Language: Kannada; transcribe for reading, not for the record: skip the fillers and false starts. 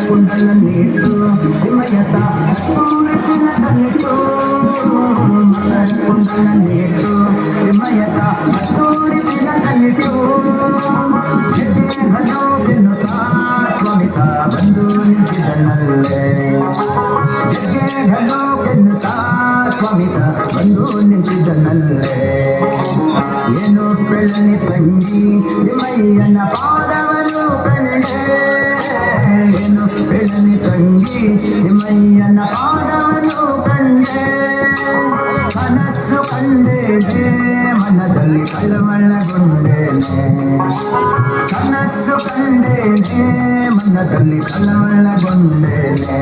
ಕುಂಡಲನ್ನಿಟ್ಟು ಹಿಮಯತ ಸೂರ್ಯನ ಕಣ್ಣಿಟ್ಟು ಮಕರ ಕುಂಡಲನ್ನಿಟ್ಟು ಹಿಮಯತ ಸೂರ್ಯನ ಕಣ್ಣಿಟ್ಟು ಘನೋ ಬೆನ್ನುತ್ತ ಸ್ವಾಮಿತ ಬಂದು ನಿಂತಿದ್ದನಲ್ಲೇ ಘನೋ ಬೆನ್ನುತ್ತ ಸ್ವಾಮಿತ ಬಂದು ನಿಂತಿದ್ದನಲ್ಲೇ ಏನು ಬೆಳ್ಳನೆ ತಂಗಿ ಹಿಮಯ್ಯನ ಪಾದವನ್ನು ಕಂಡೆ ಏನು ಬೆಳ್ಳನೆ ತಂಗಿ ಹಿಮಯ್ಯನ ಪಾದವನ್ನು ಕಂಡೆ ಕನಸು ಕಂಡೇನೆ ಮನದಲ್ಲಿ ಕಳವಳಗೊಂಡೇನೆ ಕನಸು ಕಂಡೇನೆ ಮನದಲ್ಲಿ ಕಳವಳಗೊಂಡೇನೆ